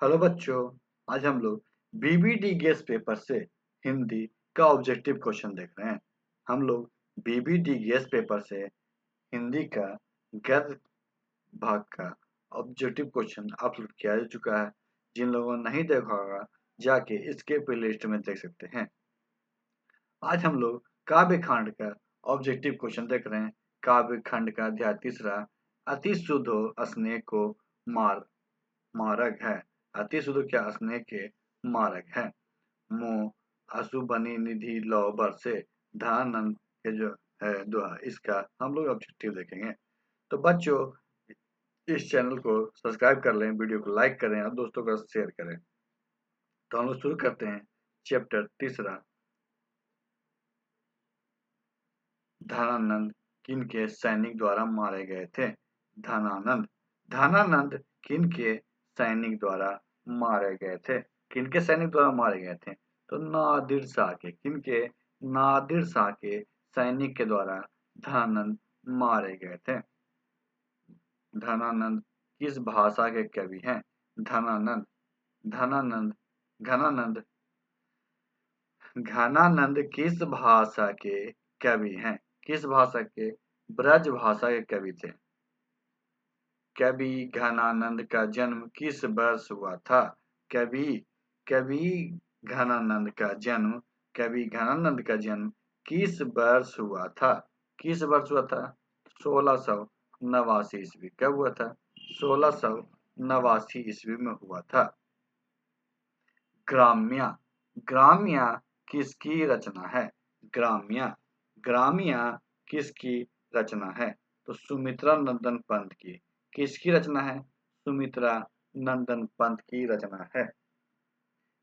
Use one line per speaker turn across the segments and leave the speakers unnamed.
Hello बच्चों, आज हम लोग बीबीडी गेस पेपर से हिंदी का ऑब्जेक्टिव क्वेश्चन देख रहे हैं। हम लोग बीबीडी गेस पेपर से हिंदी का गद्य भाग का ऑब्जेक्टिव क्वेश्चन अपलोड किया जा चुका है। जिन लोगों ने नहीं देखा होगा जाके इसके प्लेलिस्ट में देख सकते हैं। आज हम लोग काव्य खंड का ऑब्जेक्टिव क्वेश्चन देख रहे हैं। काव्य खंड का अध्याय तीसरा, अति शुद्ध हो स्नेह को मारक है। अति शुद्ध क्या स्नेह के मारक है। मोह आंसू बनी निधि लौ बरसे धनानंद के जो है दोहा, इसका हम लोग ऑब्जेक्टिव देखेंगे। तो बच्चों, इस चैनल को सब्सक्राइब कर लें, वीडियो को लाइक करें और दोस्तों का शेयर करें। तो हम लोग शुरू करते हैं चैप्टर तीसरा, धनानंद किनके सैनिक द्वारा मारे गए थे। धनानंद धनानंद किनके सैनिक द्वारा मारे गए थे। किनके सैनिक द्वारा मारे गए थे? तो नादिर शाह के। किनके? नादिर शाह के सैनिक के द्वारा धनानंद मारे गए थे। धनानंद किस भाषा के कवि हैं? धनानंद धनानंद घनानंद घनानंद किस भाषा के कवि हैं? किस भाषा के? ब्रज भाषा के कवि थे। कवि घनानंद का जन्म किस वर्ष हुआ था? कवि कवि घनानंद का जन्म कवि घनानंद का जन्म किस वर्ष हुआ था? किस वर्ष हुआ था? 1689 ईस्वी। कब हुआ था? 1689 ईस्वी में हुआ था। ग्राम्या ग्राम्या किसकी रचना है? ग्राम्या ग्राम्या किसकी रचना है? तो सुमित्रा नंदन पंत की। किसकी रचना है? सुमित्रा नंदन पंत की रचना है।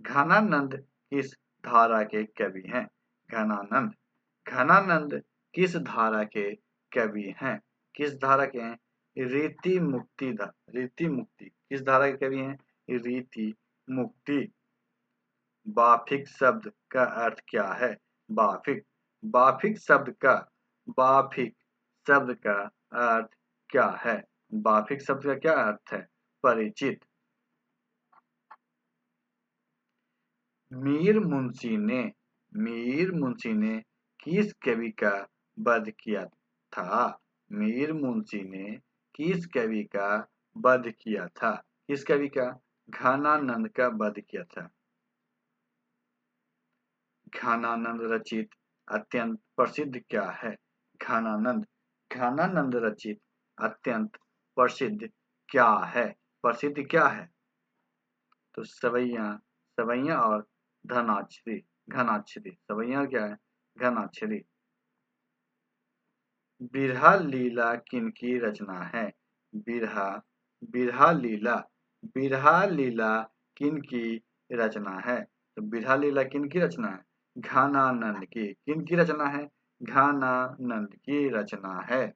घनानंद किस धारा के कवि हैं? घनानंद घनानंद किस धारा के कवि हैं? किस धारा के हैं? रीति मुक्ति किस धारा के कवि हैं? रीति मुक्ति। बाफिक शब्द का अर्थ क्या है? बाफिक बाफिक बाफिक शब्द का अर्थ क्या है? बाफिक शब्द का क्या अर्थ है? परिचित। मीर मुंशी ने किस कवि का वध किया था? मीर मुंशी ने किस कवि का वध किया था? किस कवि का? घनानंद का वध किया था। घनानंद रचित अत्यंत प्रसिद्ध क्या है? घनानंद रचित अत्यंत प्रसिद्ध क्या है? प्रसिद्ध क्या है? तो सवैया और घनाक्षरी। सवैया क्या है? घनाक्षरी। बिरहा लीला किनकी रचना है? बिरहा बिरहा लीला किनकी रचना है? तो बिरहा लीला किनकी रचना है? घनानंद की। किनकी रचना है? घनानंद की रचना है।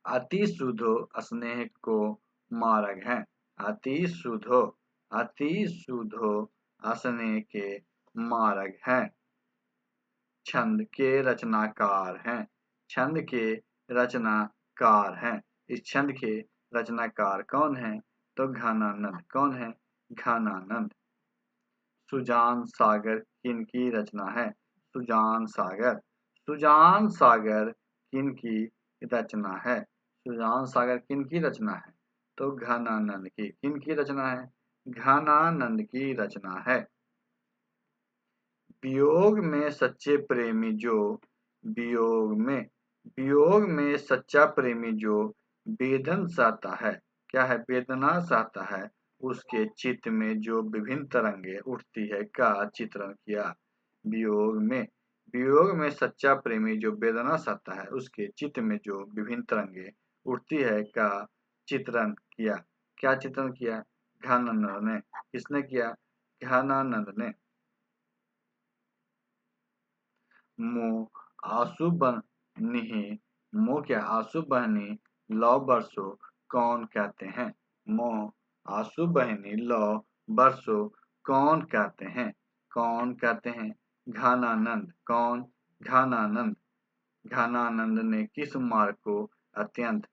अति शुद्धो स्नेह को मारक है। अति शुद्धो स्नेह के मारक हैं। छंद के रचनाकार हैं। छंद के रचनाकार हैं। इस छंद के रचनाकार कौन है? तो घनानंद। कौन है? घनानंद। सुजान सागर किनकी रचना है? सुजान सागर किनकी रचना है? सुजान सागर किनकी रचना है? तो घनानंद की। किनकी रचना है? घनानंद की रचना है। वियोग में सच्चे प्रेमी जो वियोग में सच्चा प्रेमी जो वेदन सहता है। क्या है? वेदना सहता है। उसके चित्त में जो विभिन्न तरंगे उठती है का चित्रण किया। वियोग में सच्चा प्रेमी जो वेदना सहता है उसके चित्त में जो विभिन्न तरंगे उठती है का चित्रण किया। क्या चित्रण किया? घनानंद ने। किसने किया? घनानंद ने। मोह आंसू बहनी आंसू बहनी लौ बरसो कौन कहते हैं? मोह आंसू बहनी लौ बरसो कौन कहते हैं? कौन कहते हैं? घनानंद। कौन? घनानंद। घनानंद ने किस मार्ग को अत्यंत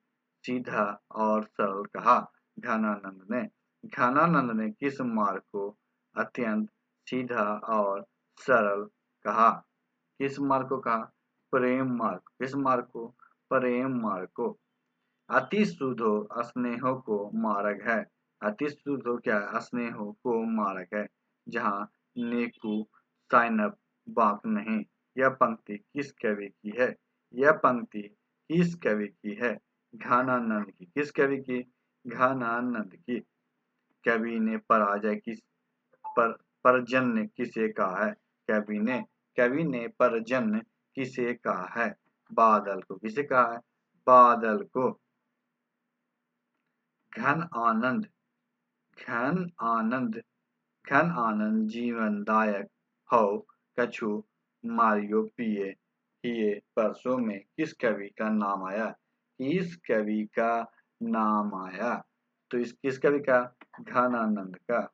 सीधा और सरल कहा? घनानंद ने किस मार्ग को अत्यंत सीधा और सरल कहा? किस मार्ग को कहा? प्रेम मार्ग। किस मार्ग को? प्रेम मार्ग को। अति शुद्धो स्नेहो को मार्ग है। अति शुद्धो क्या है? स्नेहो को मार्ग है, जहाँ नेकू साइनब बाक नहीं। यह पंक्ति किस कवि की है? यह पंक्ति किस कवि की है? घनानंद की। किस कवि की? घनानंद की। कवि ने पराजय किस परजन्य किसे कहा है? कवि ने परजन्य किसे कहा है? बादल को। किसे कहा है? बादल को। घन आनंद घन आनंद घन आनंद जीवनदायक हो कछु मारियो पिए हिए परसों में किस कवि का नाम आया? किस कवि का नाम आया? तो इस किस कवि का? घनानंद का।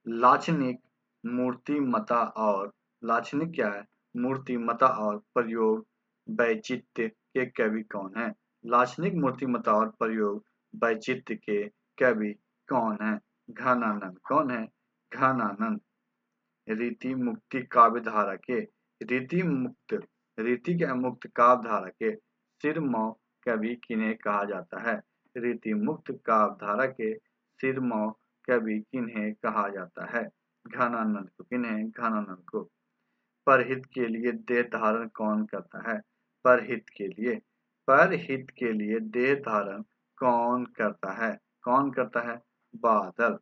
लाक्षणिक मूर्तिमत्ता और लाक्षणिक क्या है? मूर्तिमत्ता और प्रयोग वैचित्र्य के कवि कौन है? लाक्षणिक मूर्तिमत्ता और प्रयोग वैचित्र्य के कवि कौन है? घनानंद। कौन है? घनानंद। रीति मुक्ति काव्यधारा के रीति के मुक्त काव्यधारा के सिरमौर कवि किन्हें कहा जाता है? रीति मुक्त काव्यधारा के सिरमौर कवि किन्हें कहा जाता है? घनानंद को। किन्हें? घनानंद को। परहित के लिए देह धारण कौन करता है? परहित के लिए देह धारण कौन करता है? कौन करता है? बादल।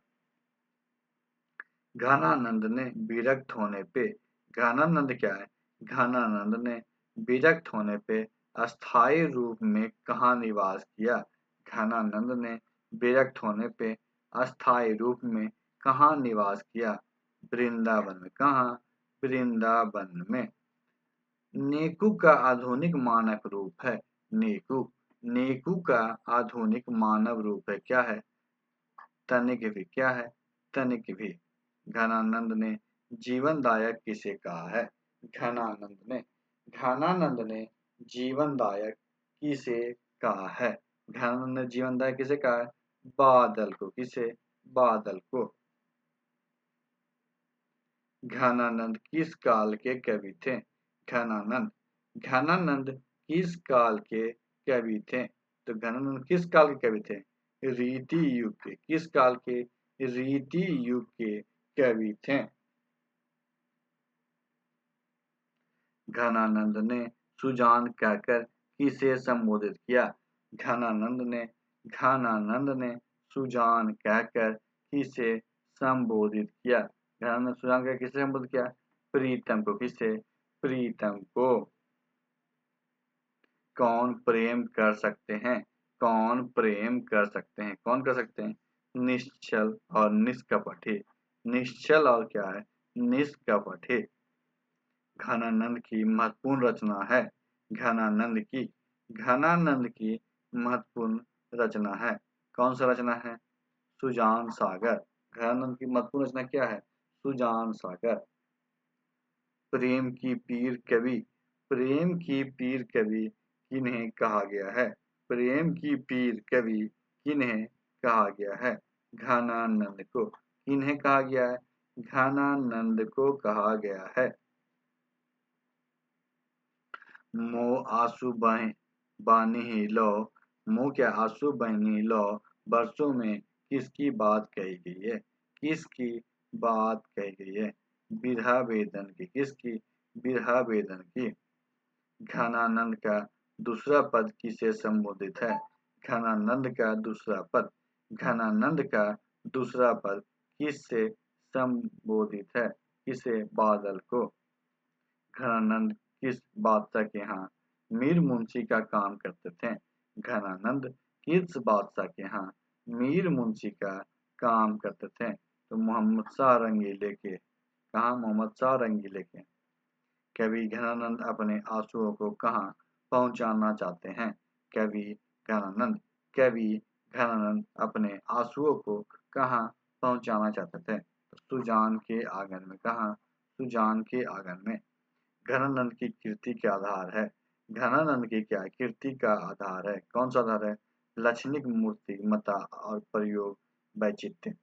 घनानंद ने विरक्त होने पे घनानंद क्या है? घनानंद ने विरक्त होने पे अस्थायी रूप में कहाँ निवास किया? घनानंद ने विरक्त होने पे अस्थायी रूप में कहाँ निवास किया? वृंदावन में। कहाँ? वृंदावन में। नेकू का आधुनिक मानक रूप है। नेकू का आधुनिक मानव रूप है। क्या है? तनिक भी। क्या है? तनिक भी। घनानंद ने जीवनदायक किसे कहा है? घनानंद ने जीवनदायक किसे कहा है? घनानंद ने जीवनदायक किसे कहा है? बादल को। किसे? बादल को। घनानंद किस काल के कवि थे? घनानंद किस काल के कवि थे? तो घनानंद किस काल के कवि थे? रीति युग के। किस काल के? रीति युग के कवि थे। घनानंद ने सुजान कहकर किसे संबोधित किया? घनानंद ने सुजान कहकर किसे संबोधित किया? घनानंद ने सुजान कहकर किसे संबोधित किया? प्रीतम को। किसे? प्रीतम को। कौन प्रेम कर सकते हैं? कौन प्रेम कर सकते हैं? कौन कर सकते हैं? निश्चल और निष्कपट ही। निश्चल और क्या है? निष्कपट ही। घनानंद की महत्वपूर्ण रचना है। घनानंद की महत्वपूर्ण रचना है। कौन सा रचना है? सुजान सागर। घनानंद की महत्वपूर्ण रचना क्या है? सुजान सागर। प्रेम की पीर कवि किन्हें कहा गया है? प्रेम की पीर कवि किन्हें कहा गया है? घनानंद को। किन्हें कहा गया है? घनानंद को कहा गया है। मोह आंसू बानी लो। मोह क्या? आंसू बहनी लो बरसों में किसकी बात कही गई है? किसकी बात कही गई है? बिरहा वेदन की। किसकी? बिरहा वेदन की। घनानंद का दूसरा पद किसे संबोधित है? घनानंद का दूसरा पद किससे संबोधित है? किसे? बादल को। घनानंद किस बादशाह के यहाँ मीर मुंशी का काम करते थे? घनानंद किस बादशाह के यहाँ मीर मुंशी का काम करते थे? तो मोहम्मद शाह रंगीले के। कहाँ? मोहम्मद शाह रंगीले के। कवि घनानंद अपने आंसुओं को कहाँ पहुंचाना चाहते हैं? कवि घनानंद अपने आंसुओं को कहाँ पहुंचाना चाहते थे? तो सुजान के आंगन में। कहाँ? सुजान के आंगन में। घनानंद की कीर्ति के आधार है। घनानंद की क्या कीर्ति का आधार है? कौन सा आधार है? लक्षणिक मूर्ति मता और प्रयोग वैचित्र्य।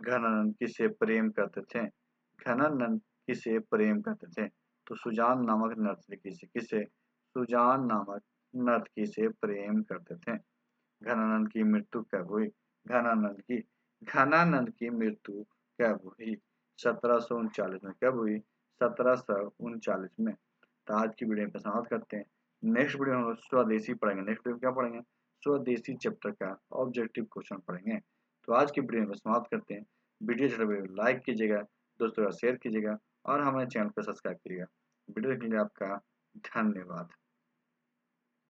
घनानंद किसे प्रेम करते थे? घनानंद किसे प्रेम करते थे? तो सुजान नामक नर्तकी से। किसे? सुजान नामक नर्तकी से प्रेम करते थे। घनानंद की मृत्यु कब हुई? घनानंद की मृत्यु कब हुई? 1739 में। कब हुई? 1739 में। तो आज की वीडियो पे समाप्त करते हैं। नेक्स्ट वीडियो में हम लोग स्वदेशी पढ़ेंगे। नेक्स्ट वीडियो में क्या पढ़ेंगे? स्वदेशी चैप्टर का ऑब्जेक्टिव क्वेश्चन पढ़ेंगे। तो आज की वीडियो में समाप्त करते हैं। वीडियो अच्छा लगे लाइक कीजिएगा, दोस्तों का शेयर कीजिएगा और हमारे चैनल को सब्सक्राइब करिएगा। वीडियो के लिए आपका धन्यवाद।